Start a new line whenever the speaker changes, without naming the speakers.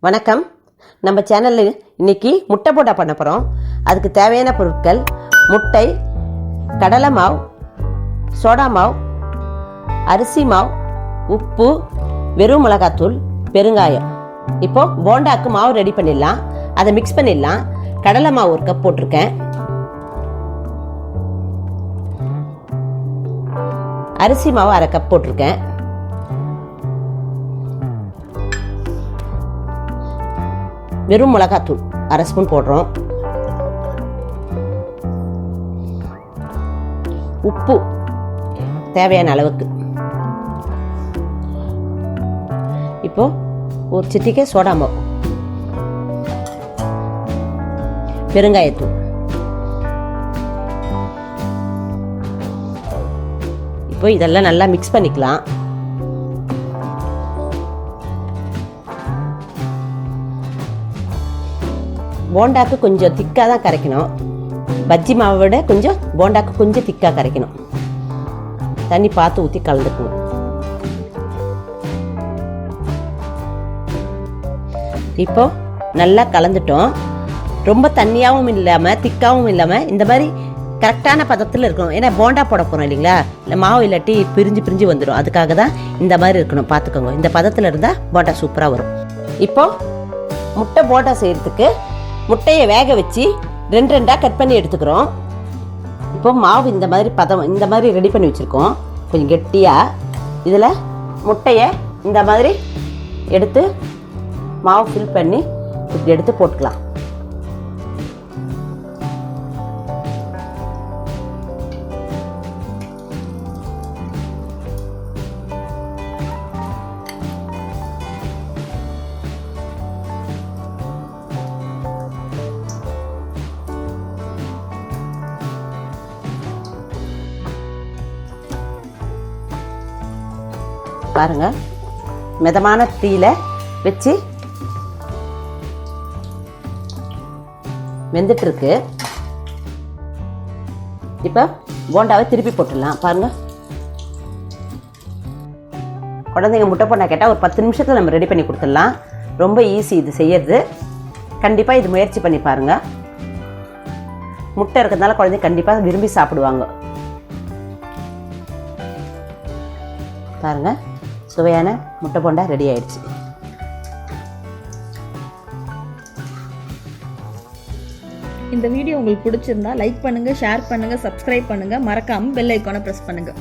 வணக்கம். நம்ம சேனலில் இன்றைக்கி முட்டை போண்டா பண்ண போகிறோம். அதுக்கு தேவையான பொருட்கள்: முட்டை, கடலை மாவு, சோடா மாவு, அரிசி மாவு, உப்பு, வெறும் மிளகாத்தூள், பெருங்காயம். இப்போது போண்டாக்கு மாவு ரெடி பண்ணிடலாம். அதை மிக்ஸ் பண்ணிடலாம். கடலை மாவு 1 கப் போட்டிருக்கேன். அரிசி மாவு 1/2 கப் போட்டிருக்கேன். வெறும் மிளகாத்தூள் 1/2 ஸ்பூன் போடுறோம். உப்பு தேவையான அளவுக்கு. இப்போ ஒரு சிட்டிகை சோடா மாவு, பெருங்காயத்தூள். இப்போ இதெல்லாம் நல்லா மிக்ஸ் பண்ணிக்கலாம். போண்டாக்கு கொஞ்சம் திக்காக தான் கரைக்கணும். பஜ்ஜி மாவை விட கொஞ்சம் போண்டாக்கு கொஞ்சம் திக்காக கரைக்கணும். தண்ணி பார்த்து ஊற்றி கலந்துக்கணும். இப்போ நல்லா கலந்துட்டோம். ரொம்ப தண்ணியாகவும் இல்லாமல் திக்காகவும் இல்லாமல் இந்த மாதிரி கரெக்டான பதத்தில் இருக்கணும். ஏன்னா போண்டா போட போகிறோம் இல்லைங்களா, இல்லை மாவு இல்லாட்டி பிரிஞ்சு வந்துடும். அதுக்காக தான் இந்த மாதிரி இருக்கணும். பார்த்துக்கோங்க. இந்த பதத்தில் இருந்தால் போண்டா சூப்பராக வரும். இப்போ முட்டை போண்டா செய்கிறதுக்கு முட்டையை வேக வச்சு 2 கட் பண்ணி எடுத்துக்கிறோம். இப்போ மாவு இந்த மாதிரி ரெடி பண்ணி வச்சுருக்கோம். கொஞ்சம் கெட்டியாக இதில் முட்டையை இந்த மாதிரி எடுத்து மாவு ஃபில் பண்ணி இப்படி எடுத்து போட்டுக்கலாம். பாருங்க, மிதமான தீயில வச்சு வெந்துட்டு இருக்கு. இப்போ போண்டாவை திருப்பி போட்டுடலாம். பாருங்க, குழந்தைங்க முட்டை போண்டா கேட்டால் ஒரு 10 நிமிஷத்தில் நம்ம ரெடி பண்ணி கொடுத்துடலாம். ரொம்ப ஈஸி இது செய்யறது. கண்டிப்பாக இது முயற்சி பண்ணி பாருங்க. முட்டை இருக்கிறதுனால குழந்தைங்க கண்டிப்பாக விரும்பி சாப்பிடுவாங்க. பாருங்க, சுவையான முட்டை போண்டா ரெடி ஆயிடுச்சு.
இந்த வீடியோ உங்களுக்கு பிடிச்சிருந்தா லைக் பண்ணுங்க, ஷேர் பண்ணுங்க, சப்ஸ்கிரைப் பண்ணுங்க, மறக்காம பெல் ஐகானை பிரஸ் பண்ணுங்க.